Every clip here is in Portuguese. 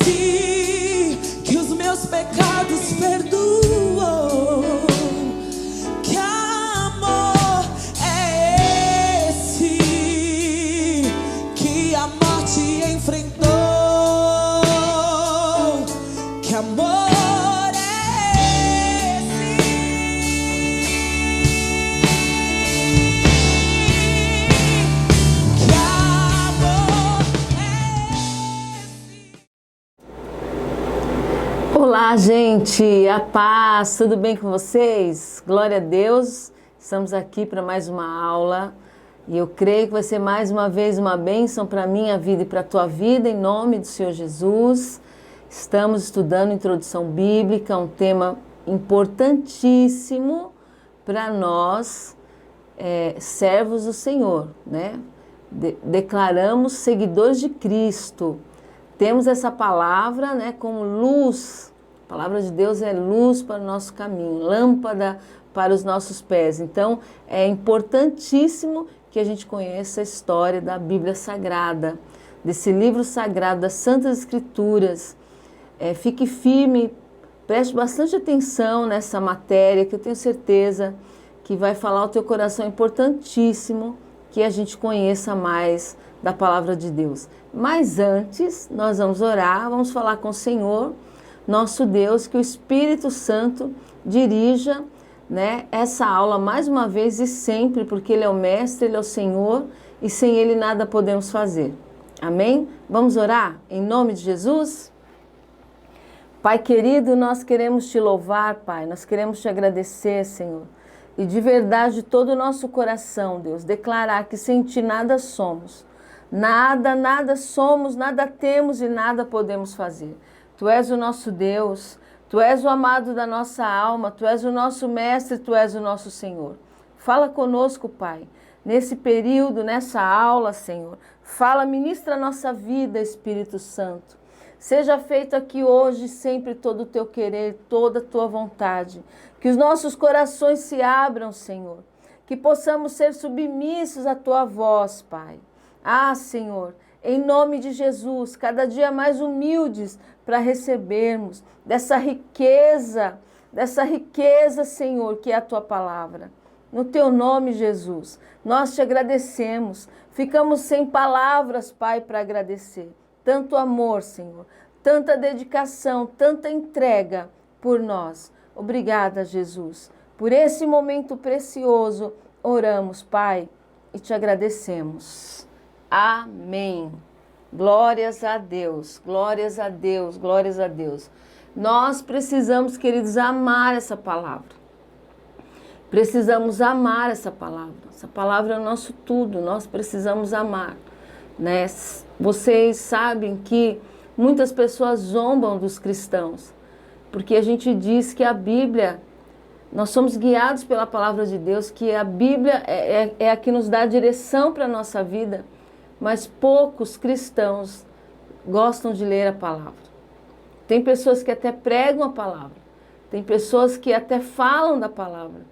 esse que os meus pecados perdoou. Que amor é esse que a morte enfrentou. Que amor é esse. Que amor é esse. Olá, gente, a paz, tudo bem com vocês? Glória a Deus, estamos aqui para mais uma aula e eu creio que vai ser mais uma vez uma bênção para a minha vida e para a tua vida, em nome do Senhor Jesus. Estamos estudando Introdução Bíblica, um tema importantíssimo para nós, servos do Senhor, né? Declaramos seguidores de Cristo. Temos essa palavra, né, como luz. A palavra de Deus é luz para o nosso caminho, lâmpada para os nossos pés. Então, é importantíssimo que a gente conheça a história da Bíblia Sagrada, desse livro sagrado, das Santas Escrituras. Fique firme, preste bastante atenção nessa matéria, que eu tenho certeza que vai falar ao teu coração. É importantíssimo que a gente conheça mais da palavra de Deus. Mas antes, nós vamos orar, vamos falar com o Senhor, nosso Deus, que o Espírito Santo dirija, né, essa aula mais uma vez e sempre, porque Ele é o Mestre, Ele é o Senhor, e sem Ele nada podemos fazer. Amém? Vamos orar? Em nome de Jesus? Pai querido, nós queremos Te louvar, Pai, nós queremos Te agradecer, Senhor, e de verdade, de todo o nosso coração, Deus, declarar que sem Ti nada somos. Nada somos, nada temos e nada podemos fazer. Tu és o nosso Deus, Tu és o amado da nossa alma, Tu és o nosso Mestre, Tu és o nosso Senhor. Fala conosco, Pai, nesse período, nessa aula, Senhor. Fala, ministra a nossa vida, Espírito Santo. Seja feito aqui hoje, sempre todo o Teu querer, toda a Tua vontade. Que os nossos corações se abram, Senhor. Que possamos ser submissos à Tua voz, Pai. Ah, Senhor, em nome de Jesus, cada dia mais humildes para recebermos dessa riqueza, Senhor, que é a Tua palavra. No Teu nome, Jesus, nós Te agradecemos. Ficamos sem palavras, Pai, para agradecer. Tanto amor, Senhor, tanta dedicação, tanta entrega por nós. Obrigada, Jesus. Por esse momento precioso, oramos, Pai, e Te agradecemos. Amém. Glórias a Deus, glórias a Deus, glórias a Deus. Nós precisamos, queridos, amar essa palavra. Precisamos amar essa palavra. Essa palavra é o nosso tudo, nós precisamos amar, né? Vocês sabem que muitas pessoas zombam dos cristãos, porque a gente diz que a Bíblia, nós somos guiados pela palavra de Deus, que a Bíblia é a que nos dá a direção para a nossa vida, mas poucos cristãos gostam de ler a palavra. Tem pessoas que até pregam a palavra, tem pessoas que até falam da palavra,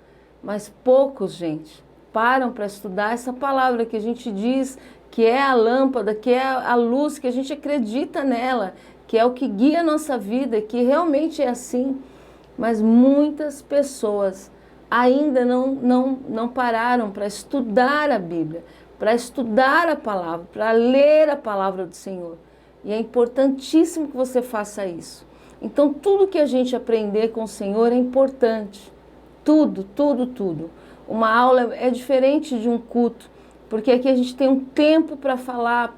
mas poucos, gente, param para estudar essa palavra que a gente diz que é a lâmpada, que é a luz, que a gente acredita nela, que é o que guia a nossa vida, que realmente é assim. Mas muitas pessoas ainda não pararam para estudar a Bíblia, para estudar a palavra, para ler a palavra do Senhor. E é importantíssimo que você faça isso. Então, tudo que a gente aprender com o Senhor é importante. Tudo, tudo, tudo. Uma aula é diferente de um culto, porque aqui a gente tem um tempo para falar,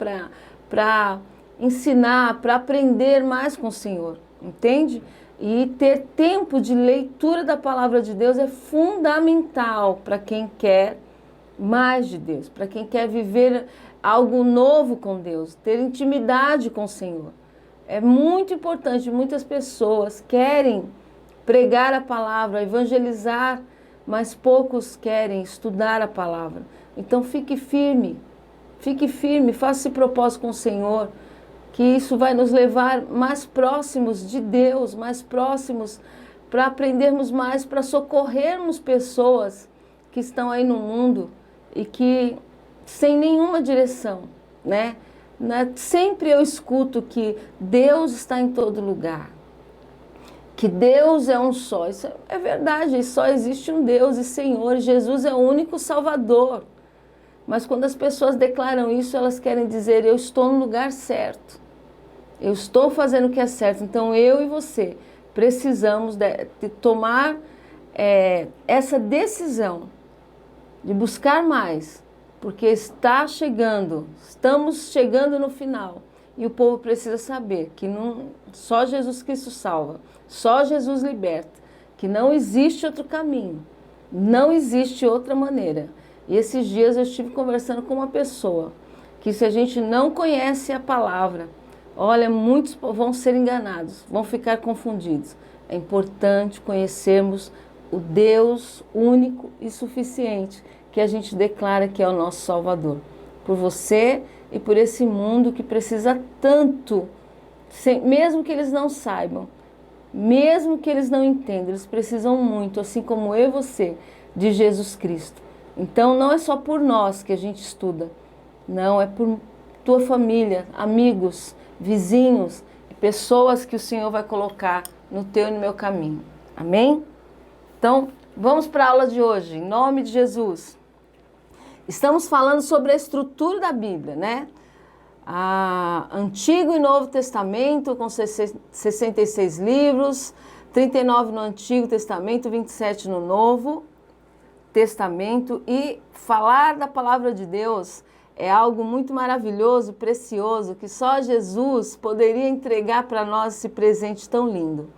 para ensinar, para aprender mais com o Senhor, entende? E ter tempo de leitura da palavra de Deus é fundamental para quem quer mais de Deus, para quem quer viver algo novo com Deus, ter intimidade com o Senhor. É muito importante, muitas pessoas querem pregar a palavra, evangelizar, mas poucos querem estudar a palavra. Então fique firme, faça esse propósito com o Senhor, que isso vai nos levar mais próximos de Deus, mais próximos para aprendermos mais, para socorrermos pessoas que estão aí no mundo e que sem nenhuma direção, né? né? Sempre eu escuto que Deus está em todo lugar, que Deus é um só. Isso é verdade, só existe um Deus e Senhor. Jesus é o único Salvador. Mas quando as pessoas declaram isso, elas querem dizer: eu estou no lugar certo, eu estou fazendo o que é certo. Então eu e você precisamos de tomar essa decisão de buscar mais, porque estamos chegando no final. E o povo precisa saber que só Jesus Cristo salva, só Jesus liberta, que não existe outro caminho, não existe outra maneira. E esses dias eu estive conversando com uma pessoa que, se a gente não conhece a palavra, olha, muitos vão ser enganados, vão ficar confundidos. É importante conhecermos o Deus único e suficiente que a gente declara que é o nosso Salvador. Por você e por esse mundo que precisa tanto, mesmo que eles não saibam, mesmo que eles não entendam, eles precisam muito, assim como eu e você, de Jesus Cristo. Então não é só por nós que a gente estuda, não, é por tua família, amigos, vizinhos, pessoas que o Senhor vai colocar no teu e no meu caminho. Amém? Então, vamos para a aula de hoje, em nome de Jesus. Estamos falando sobre a estrutura da Bíblia, né? Antigo e Novo Testamento, com 66 livros, 39 no Antigo Testamento, 27 no Novo Testamento. E falar da palavra de Deus é algo muito maravilhoso, precioso, que só Jesus poderia entregar para nós esse presente tão lindo.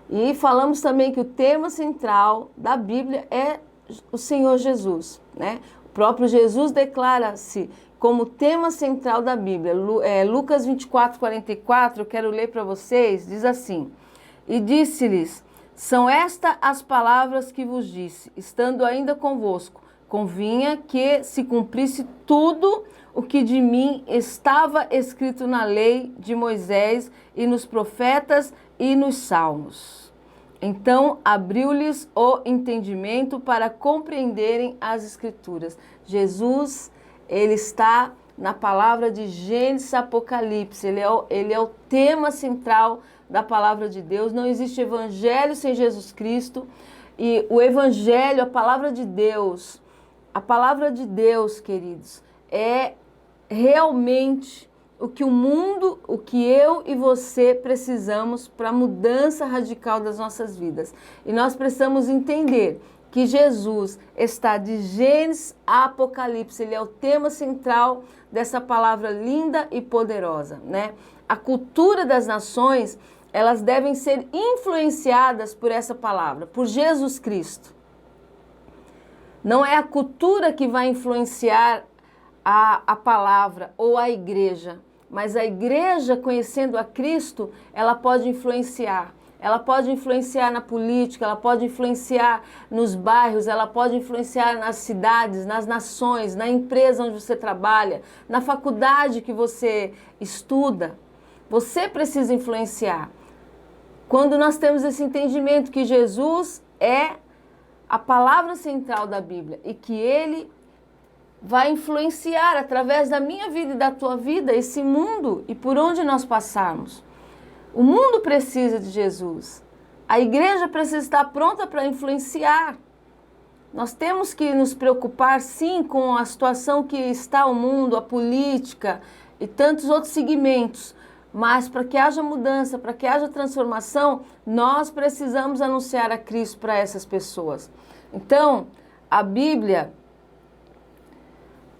E falamos também que o tema central da Bíblia é o Senhor Jesus, né? O próprio Jesus declara-se como tema central da Bíblia. Lucas 24, 44, eu quero ler para vocês, diz assim: e disse-lhes: são estas as palavras que vos disse, estando ainda convosco, convinha que se cumprisse tudo o que de mim estava escrito na lei de Moisés e nos profetas e nos salmos. Então abriu-lhes o entendimento para compreenderem as Escrituras. Jesus, ele está na palavra de Gênesis, Apocalipse. Ele é o tema central da palavra de Deus. Não existe evangelho sem Jesus Cristo. E o evangelho, a palavra de Deus, queridos, é realmente o que o mundo, o que eu e você precisamos para a mudança radical das nossas vidas. E nós precisamos entender que Jesus está de Gênesis a Apocalipse. Ele é o tema central dessa palavra linda e poderosa, né? A cultura das nações, elas devem ser influenciadas por essa palavra, por Jesus Cristo. Não é a cultura que vai influenciar a palavra ou a igreja, mas a igreja, conhecendo a Cristo, ela pode influenciar. Ela pode influenciar na política, ela pode influenciar nos bairros, ela pode influenciar nas cidades, nas nações, na empresa onde você trabalha, na faculdade que você estuda. Você precisa influenciar. Quando nós temos esse entendimento que Jesus é a palavra central da Bíblia e que Ele vai influenciar através da minha vida e da tua vida esse mundo e por onde nós passarmos. O mundo precisa de Jesus. A igreja precisa estar pronta para influenciar. Nós temos que nos preocupar, sim, com a situação que está o mundo, a política e tantos outros segmentos. Mas para que haja mudança, para que haja transformação, nós precisamos anunciar a Cristo para essas pessoas. Então, a Bíblia,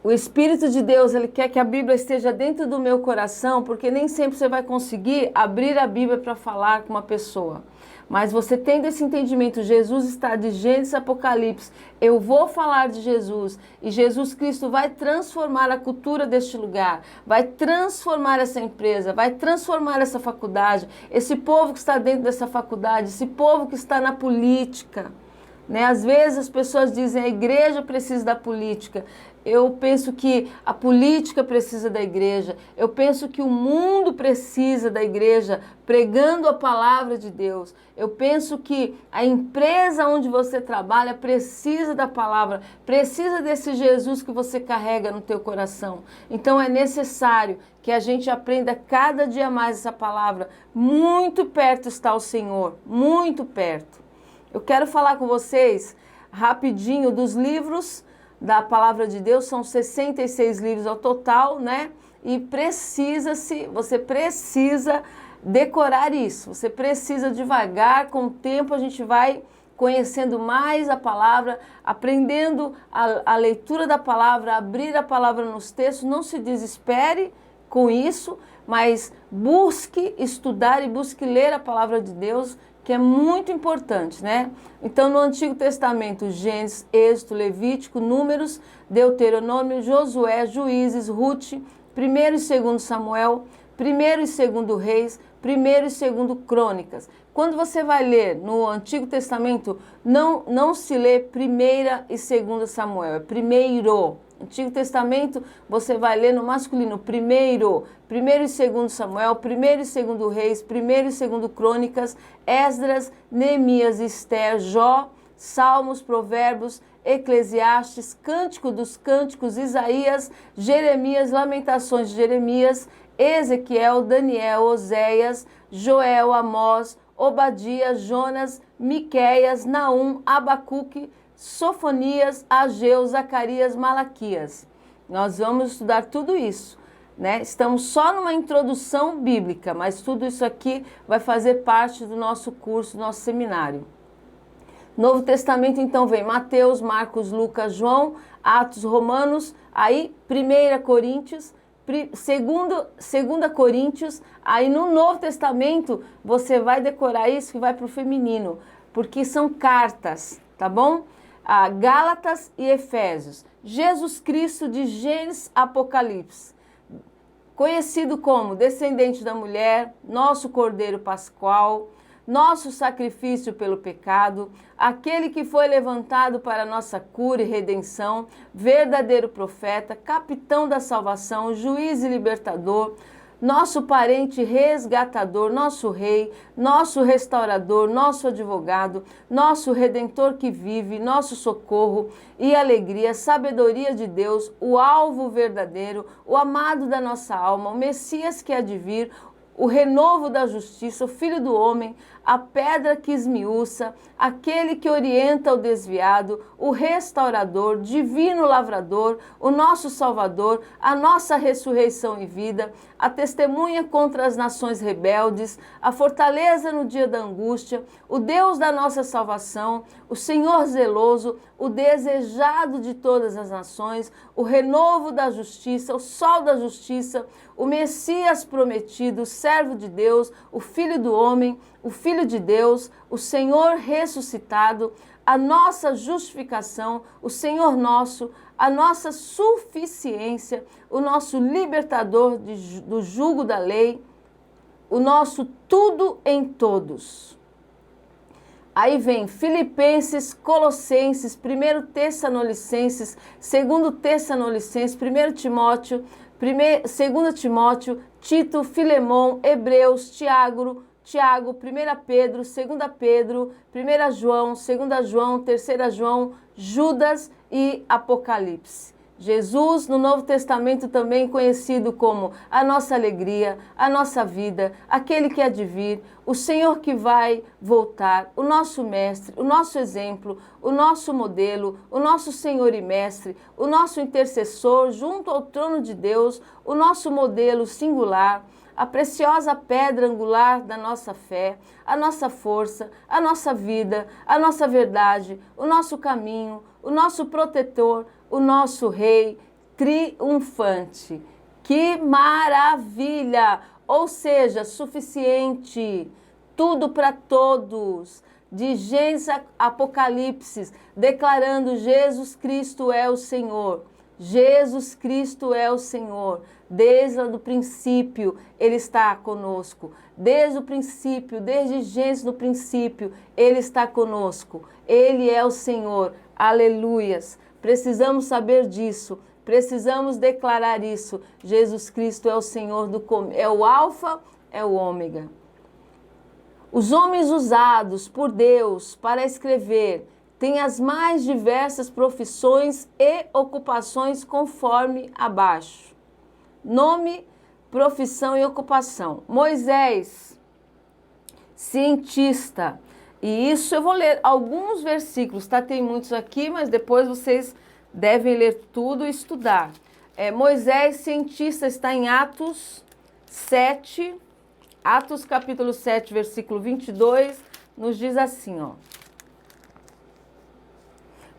o Espírito de Deus, Ele quer que a Bíblia esteja dentro do meu coração, porque nem sempre você vai conseguir abrir a Bíblia para falar com uma pessoa. Mas você tendo esse entendimento, Jesus está de Gênesis a Apocalipse, eu vou falar de Jesus, e Jesus Cristo vai transformar a cultura deste lugar, vai transformar essa empresa, vai transformar essa faculdade, esse povo que está dentro dessa faculdade, esse povo que está na política, né? Às vezes as pessoas dizem a igreja precisa da política. Eu penso que a política precisa da igreja. Eu penso que o mundo precisa da igreja pregando a palavra de Deus. Eu penso que a empresa onde você trabalha precisa da palavra, precisa desse Jesus que você carrega no teu coração. Então é necessário que a gente aprenda cada dia mais essa palavra. Muito perto está o Senhor, muito perto. Eu quero falar com vocês rapidinho dos livros da palavra de Deus. São 66 livros ao total, né? E você precisa decorar isso. Você precisa devagar, com o tempo a gente vai conhecendo mais a palavra, aprendendo a leitura da palavra, abrir a palavra nos textos. Não se desespere com isso, mas busque estudar e busque ler a palavra de Deus, que é muito importante, né? Então, no Antigo Testamento, Gênesis, Êxodo, Levítico, Números, Deuteronômio, Josué, Juízes, Ruth, 1º e 2º Samuel, 1º e 2º Reis, 1º e 2º Crônicas. Quando você vai ler no Antigo Testamento, não se lê 1ª e 2ª Samuel, é primeiro. Antigo Testamento, você vai ler no masculino, 1º e 2º Samuel, 1º e 2º Reis, 1º e 2º Crônicas, Esdras, Neemias, Esther, Jó, Salmos, Provérbios, Eclesiastes, Cântico dos Cânticos, Isaías, Jeremias, Lamentações de Jeremias, Ezequiel, Daniel, Oséias, Joel, Amós, Obadias, Jonas, Miqueias, Naum, Abacuque, Sofonias, Ageu, Zacarias, Malaquias. Nós vamos estudar tudo isso, né? Estamos só numa introdução bíblica, mas tudo isso aqui vai fazer parte do nosso curso, do nosso seminário. Novo Testamento, então, vem Mateus, Marcos, Lucas, João, Atos, Romanos, aí 1 Coríntios, 2 Coríntios, aí no Novo Testamento você vai decorar isso que vai para o feminino, porque são cartas, tá bom? Gálatas e Efésios. Jesus Cristo de Gênesis Apocalipse, conhecido como descendente da mulher, nosso Cordeiro Pascual, nosso sacrifício pelo pecado, aquele que foi levantado para nossa cura e redenção, verdadeiro profeta, capitão da salvação, juiz e libertador, nosso parente resgatador, nosso rei, nosso restaurador, nosso advogado, nosso redentor que vive, nosso socorro e alegria, sabedoria de Deus, o alvo verdadeiro, o amado da nossa alma, o Messias que há de vir, o renovo da justiça, o Filho do Homem, a pedra que esmiuça, aquele que orienta o desviado, o restaurador, divino lavrador, o nosso Salvador, a nossa ressurreição e vida, a testemunha contra as nações rebeldes, a fortaleza no dia da angústia, o Deus da nossa salvação, o Senhor zeloso, o desejado de todas as nações, o renovo da justiça, o sol da justiça, o Messias prometido, o servo de Deus, o Filho do Homem, o Filho de Deus, o Senhor ressuscitado, a nossa justificação, o Senhor nosso, a nossa suficiência, o nosso libertador do jugo da lei, o nosso tudo em todos. Aí vem Filipenses, Colossenses, 1 Tessalonicenses, 2 Tessalonicenses, 1 Timóteo, 2 Timóteo, Tito, Filemão, Hebreus, Tiago, 1 Pedro, 2 Pedro, 1 João, 2 João, 3 João, Judas e Apocalipse. Jesus, no Novo Testamento, também conhecido como a nossa alegria, a nossa vida, aquele que há de vir, o Senhor que vai voltar, o nosso mestre, o nosso exemplo, o nosso modelo, o nosso Senhor e mestre, o nosso intercessor junto ao trono de Deus, o nosso modelo singular, a preciosa pedra angular da nossa fé, a nossa força, a nossa vida, a nossa verdade, o nosso caminho, o nosso protetor, o nosso rei triunfante. Que maravilha! Ou seja, suficiente, tudo para todos. De Gênesis a Apocalipse, declarando Jesus Cristo é o Senhor. Jesus Cristo é o Senhor. desde o princípio Ele está conosco. Desde o princípio, desde Gênesis no princípio, Ele está conosco. Ele é o Senhor. Aleluias. Precisamos saber disso. Precisamos declarar isso. Jesus Cristo é o Senhor, é o Alfa, é o Ômega. Os homens usados por Deus para escrever têm as mais diversas profissões e ocupações conforme abaixo. Nome, profissão e ocupação. Moisés, cientista. E isso eu vou ler alguns versículos, tá? Tem muitos aqui, mas depois vocês devem ler tudo e estudar. Moisés, cientista, está em Atos 7, Atos capítulo 7, versículo 22, nos diz assim, ó.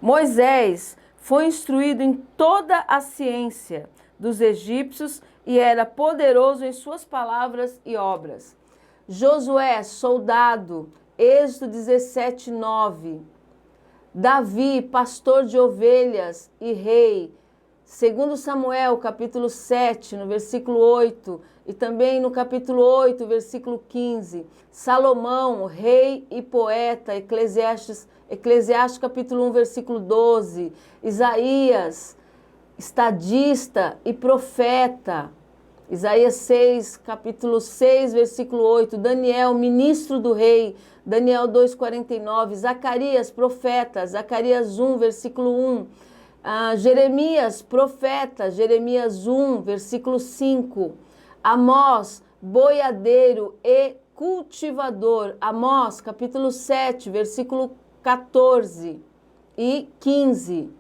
Moisés foi instruído em toda a ciência dos egípcios e era poderoso em suas palavras e obras. Josué, soldado, Êxodo 17, 9. Davi, pastor de ovelhas e rei, 2 Samuel, capítulo 7, no versículo 8, e também no capítulo 8, versículo 15. Salomão, rei e poeta, Eclesiastes capítulo 1, versículo 12. Isaías, estadista e profeta, Isaías 6, capítulo 6, versículo 8. Daniel, ministro do rei, Daniel 2,49. Zacarias, profeta, Zacarias 1, versículo 1. Jeremias, profeta, Jeremias 1, versículo 5. Amós, boiadeiro e cultivador, Amós, capítulo 7, versículo 14 e 15.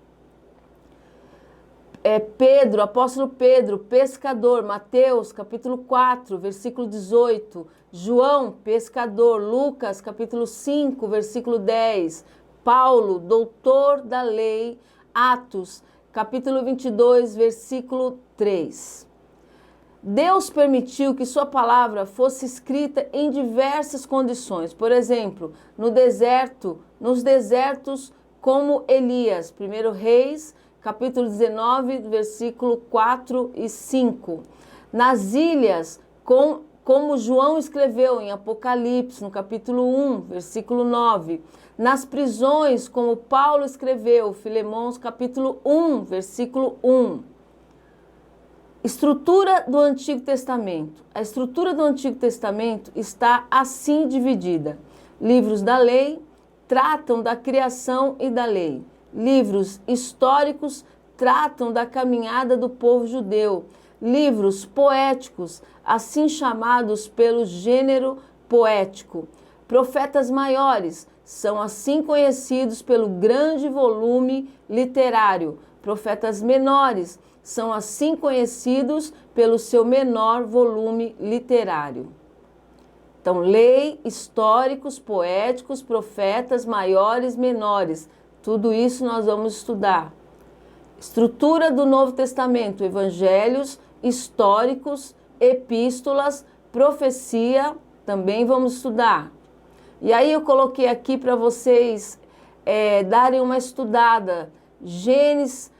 Pedro, apóstolo Pedro, pescador, Mateus, capítulo 4, versículo 18. João, pescador, Lucas, capítulo 5, versículo 10. Paulo, doutor da lei, Atos, capítulo 22, versículo 3. Deus permitiu que sua palavra fosse escrita em diversas condições. Por exemplo, nos desertos como Elias, 1 Reis, capítulo 19, versículo 4 e 5. Nas ilhas, como João escreveu em Apocalipse, no capítulo 1, versículo 9. Nas prisões, como Paulo escreveu, Filemons, capítulo 1, versículo 1. Estrutura do Antigo Testamento. A estrutura do Antigo Testamento está assim dividida. Livros da lei tratam da criação e da lei. Livros históricos tratam da caminhada do povo judeu. Livros poéticos, assim chamados pelo gênero poético. Profetas maiores são assim conhecidos pelo grande volume literário. Profetas menores são assim conhecidos pelo seu menor volume literário. Então, lei, históricos, poéticos, profetas maiores, menores. Tudo isso nós vamos estudar. Estrutura do Novo Testamento, evangelhos, históricos, epístolas, profecia, também vamos estudar. E aí eu coloquei aqui para vocês darem uma estudada. Gênesis,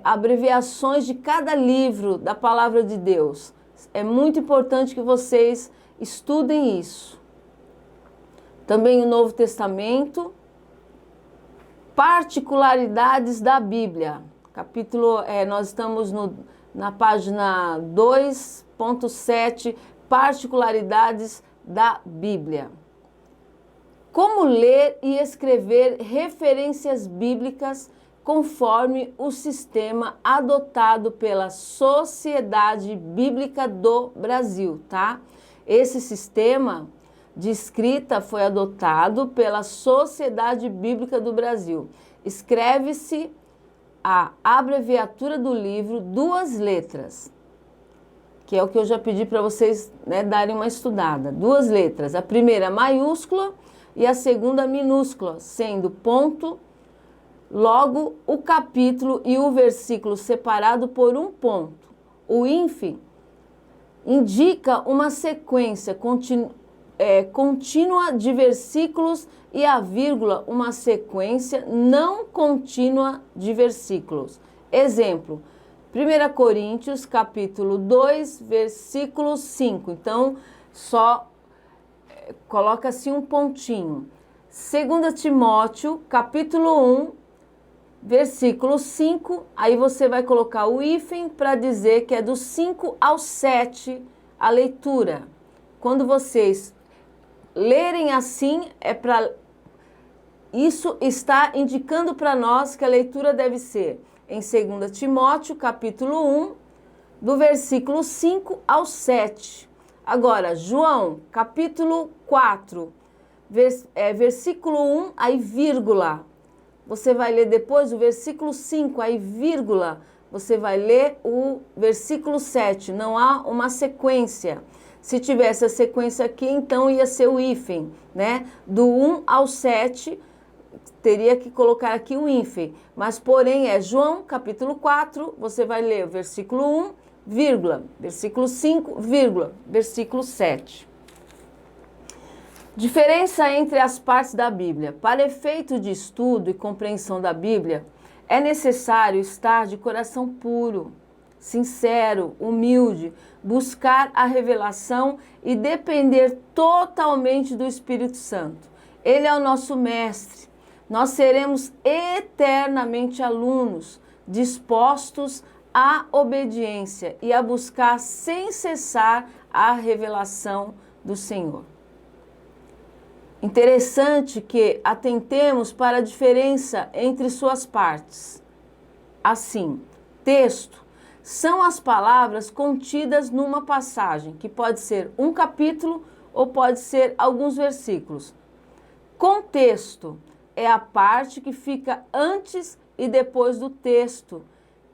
abreviações de cada livro da Palavra de Deus. É muito importante que vocês estudem isso. Também o Novo Testamento. Particularidades da Bíblia. Nós estamos na página 2.7, particularidades da Bíblia. Como ler e escrever referências bíblicas conforme o sistema adotado pela Sociedade Bíblica do Brasil, tá? Esse sistema de escrita foi adotado pela Sociedade Bíblica do Brasil. Escreve-se a abreviatura do livro, 2 letras, que é o que eu já pedi para vocês, né, darem uma estudada. 2 letras, a primeira maiúscula e a segunda minúscula, sendo ponto, logo o capítulo e o versículo separado por um ponto. O hífen indica uma sequência contínua de versículos e a vírgula uma sequência não contínua de versículos. Exemplo, 1 Coríntios, capítulo 2, versículo 5. Então, só coloca assim um pontinho. 2 Timóteo, capítulo 1, versículo 5. Aí você vai colocar o hífen para dizer que é do 5 ao 7 a leitura. Quando vocês lerem assim, isso está indicando para nós que a leitura deve ser em 2 Timóteo, capítulo 1, do versículo 5 ao 7. Agora, João, capítulo 4, versículo 1, aí vírgula. Você vai ler depois o versículo 5, aí vírgula. Você vai ler o versículo 7. Não há uma sequência. Se tivesse a sequência aqui, então ia ser o hífen, né? Do 1 ao 7, teria que colocar aqui um hífen. Mas, porém, é João, capítulo 4, você vai ler o versículo 1, vírgula, versículo 5, vírgula, versículo 7. Diferença entre as partes da Bíblia. Para efeito de estudo e compreensão da Bíblia, é necessário estar de coração puro, sincero, humilde, buscar a revelação e depender totalmente do Espírito Santo. Ele é o nosso mestre. Nós seremos eternamente alunos, dispostos à obediência e a buscar sem cessar a revelação do Senhor. Interessante que atentemos para a diferença entre suas partes. Assim, texto são as palavras contidas numa passagem, que pode ser um capítulo ou pode ser alguns versículos. Contexto é a parte que fica antes e depois do texto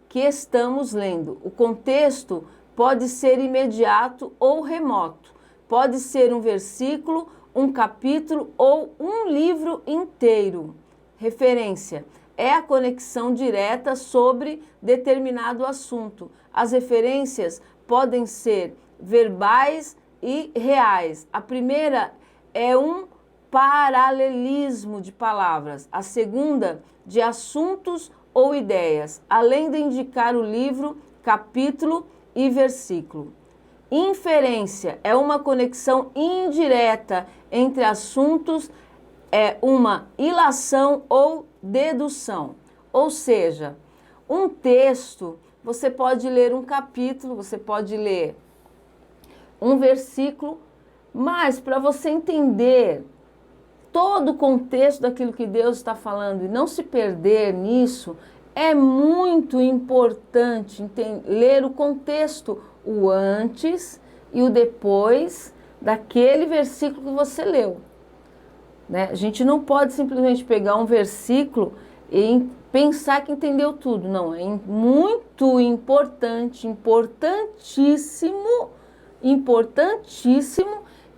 que estamos lendo. O contexto pode ser imediato ou remoto. Pode ser um versículo, um capítulo ou um livro inteiro. Referência é a conexão direta sobre determinado assunto. As referências podem ser verbais e reais. A primeira é um paralelismo de palavras, a segunda de assuntos ou ideias, além de indicar o livro, capítulo e versículo. Inferência é uma conexão indireta entre assuntos, é uma ilação ou dedução. Ou seja, um texto, você pode ler um capítulo, você pode ler um versículo, mas para você entender todo o contexto daquilo que Deus está falando e não se perder nisso, é muito importante ler o contexto, o antes e o depois daquele versículo que você leu. Né? A gente não pode simplesmente pegar um versículo e pensar que entendeu tudo. Não, é muito importante, importantíssimo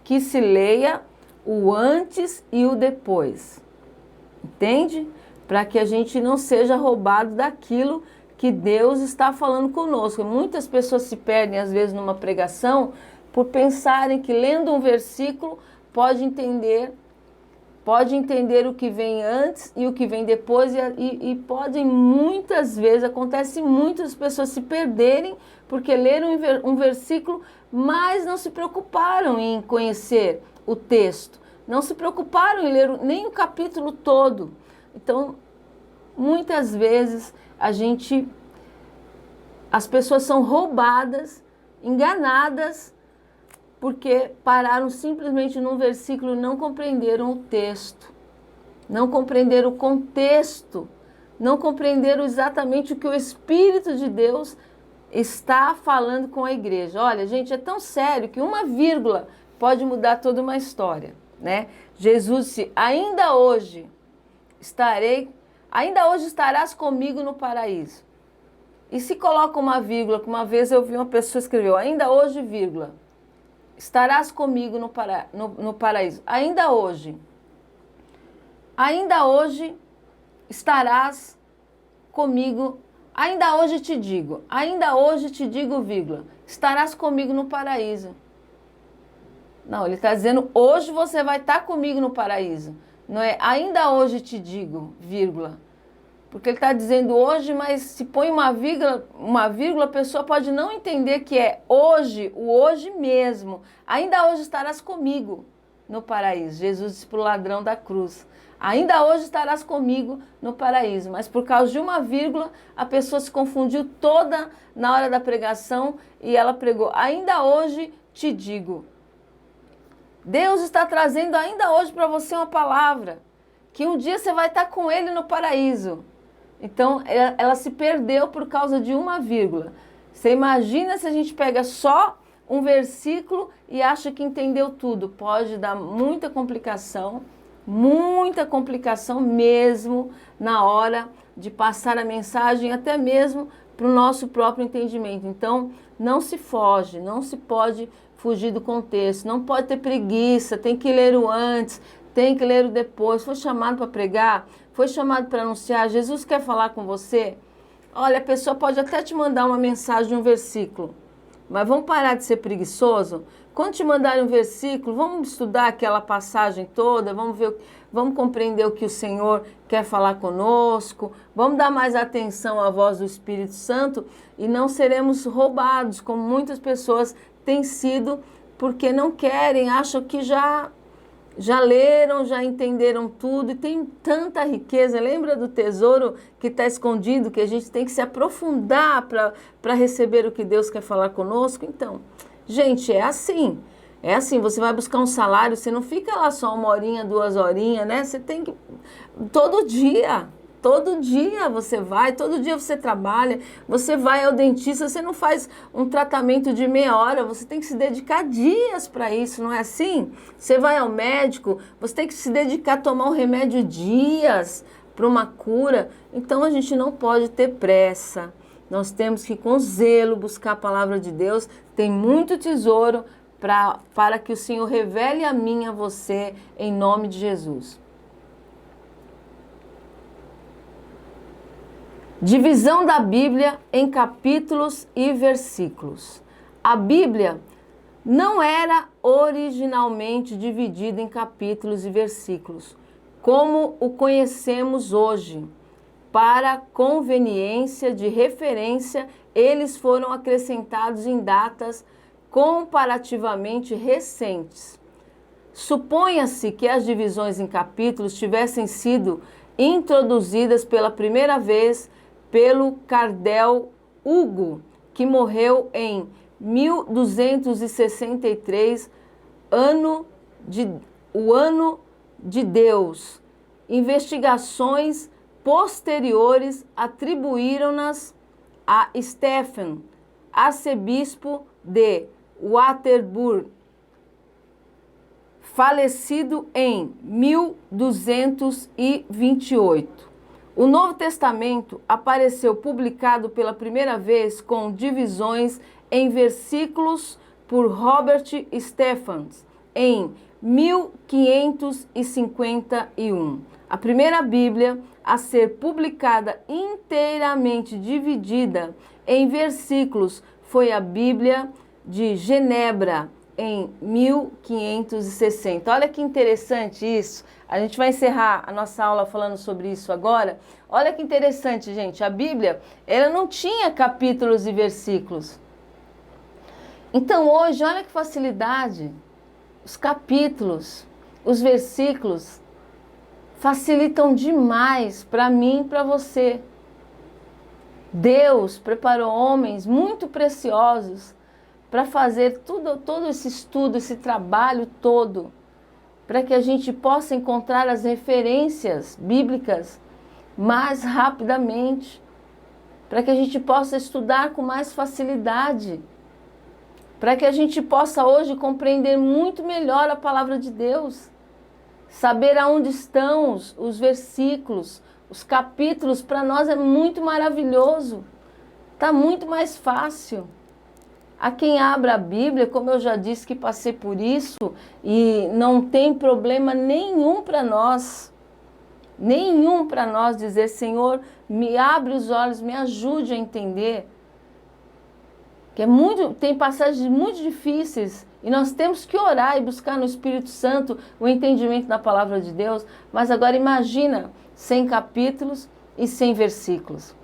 que se leia o antes e o depois, entende? Para que a gente não seja roubado daquilo que Deus está falando conosco. Muitas pessoas se perdem, às vezes, numa pregação, por pensarem que lendo um versículo pode entender o que vem antes e o que vem depois, e podem, muitas vezes, acontece muitas pessoas se perderem porque leram um versículo, mas não se preocuparam em conhecer o texto, não se preocuparam em ler nem o capítulo todo. Então, muitas vezes as pessoas são roubadas, enganadas, porque pararam simplesmente num versículo e não compreenderam o texto, não compreenderam o contexto, não compreenderam exatamente o que o Espírito de Deus está falando com a igreja. Olha, gente, é tão sério que uma vírgula pode mudar toda uma história, né? Jesus disse, ainda hoje estarás comigo no paraíso. E se coloca uma vírgula, que uma vez eu vi uma pessoa escreveu, ainda hoje, vírgula, estarás comigo no paraíso. Ainda hoje estarás comigo, ainda hoje te digo, vírgula, estarás comigo no paraíso. Não, ele está dizendo, hoje você vai estar comigo no paraíso. Não é, ainda hoje te digo, vírgula, Porque ele está dizendo hoje, mas se põe uma vírgula, a pessoa pode não entender que é hoje, o hoje mesmo. Ainda hoje estarás comigo no paraíso. Jesus disse para o ladrão da cruz. Ainda hoje estarás comigo no paraíso. Mas por causa de uma vírgula, a pessoa se confundiu toda na hora da pregação e ela pregou, ainda hoje te digo. Deus está trazendo ainda hoje para você uma palavra, que um dia você vai estar com Ele no paraíso. Então, ela se perdeu por causa de uma vírgula. Você imagina se a gente pega só um versículo e acha que entendeu tudo. Pode dar muita complicação mesmo na hora de passar a mensagem, até mesmo para o nosso próprio entendimento. Então, não se pode fugir do contexto, não pode ter preguiça, tem que ler o antes, tem que ler o depois. Foi chamado para pregar, foi chamado para anunciar, Jesus quer falar com você. Olha, a pessoa pode até te mandar uma mensagem, um versículo, mas vamos parar de ser preguiçoso? Quando te mandarem um versículo, vamos estudar aquela passagem toda, vamos compreender o que o Senhor quer falar conosco, vamos dar mais atenção à voz do Espírito Santo e não seremos roubados, como muitas pessoas têm sido, porque não querem, acham que já leram, já entenderam tudo e tem tanta riqueza. Lembra do tesouro que está escondido, que a gente tem que se aprofundar para receber o que Deus quer falar conosco? Então, gente, é assim, você vai buscar um salário, você não fica lá só 1 horinha, 2 horinhas, né? Você tem que, todo dia você vai, todo dia você trabalha, você vai ao dentista, você não faz um tratamento de meia hora, você tem que se dedicar dias para isso, não é assim? Você vai ao médico, você tem que se dedicar a tomar um remédio dias para uma cura. Então a gente não pode ter pressa, nós temos que com zelo buscar a palavra de Deus, tem muito tesouro para que o Senhor revele a mim e a você, em nome de Jesus. Divisão da Bíblia em capítulos e versículos. A Bíblia não era originalmente dividida em capítulos e versículos, como o conhecemos hoje. Para conveniência de referência, eles foram acrescentados em datas comparativamente recentes. Suponha-se que as divisões em capítulos tivessem sido introduzidas pela primeira vez pelo Cardeal Hugo, que morreu em 1263, o ano de Deus. Investigações posteriores atribuíram-nas a Stephen, arcebispo de Waterbury, falecido em 1228. O Novo Testamento apareceu publicado pela primeira vez com divisões em versículos por Robert Stephens em 1551. A primeira Bíblia a ser publicada inteiramente dividida em versículos foi a Bíblia de Genebra, em 1560. Olha que interessante isso. A gente vai encerrar a nossa aula falando sobre isso agora. Olha que interessante, gente. A Bíblia, ela não tinha capítulos e versículos. Então hoje, olha que facilidade. Os capítulos, os versículos facilitam demais para mim e para você. Deus preparou homens muito preciosos para fazer todo esse estudo, esse trabalho todo, para que a gente possa encontrar as referências bíblicas mais rapidamente, para que a gente possa estudar com mais facilidade, para que a gente possa hoje compreender muito melhor a palavra de Deus, saber aonde estão os versículos, os capítulos. Para nós é muito maravilhoso, está muito mais fácil. A quem abra a Bíblia, como eu já disse que passei por isso, e não tem problema nenhum para nós dizer, Senhor, me abre os olhos, me ajude a entender. Que tem passagens muito difíceis e nós temos que orar e buscar no Espírito Santo o entendimento da palavra de Deus. Mas agora imagina 100 capítulos e sem versículos.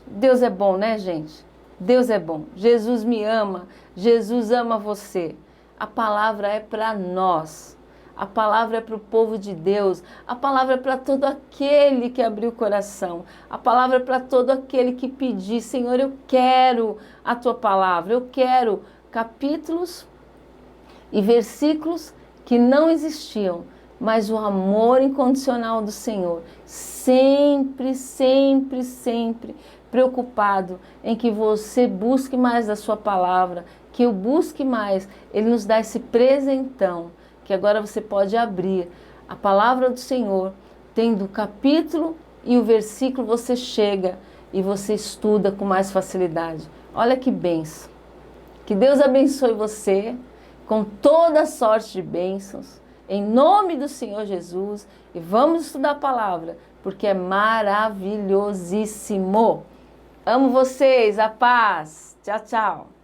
Deus é bom, né, gente? Deus é bom. Jesus me ama. Jesus ama você. A palavra é para nós. A palavra é para o povo de Deus. A palavra é para todo aquele que abriu o coração. A palavra é para todo aquele que pedir, Senhor, eu quero a tua palavra. Eu quero capítulos e versículos que não existiam, mas o amor incondicional do Senhor, sempre, sempre, sempre preocupado em que você busque mais a sua palavra, que eu busque mais. Ele nos dá esse presentão, que agora você pode abrir a palavra do Senhor, tendo o capítulo e o versículo, você chega e você estuda com mais facilidade. Olha que bênção. Que Deus abençoe você com toda sorte de bênçãos, em nome do Senhor Jesus. E vamos estudar a palavra, porque é maravilhosíssimo. Amo vocês, a paz. Tchau, tchau.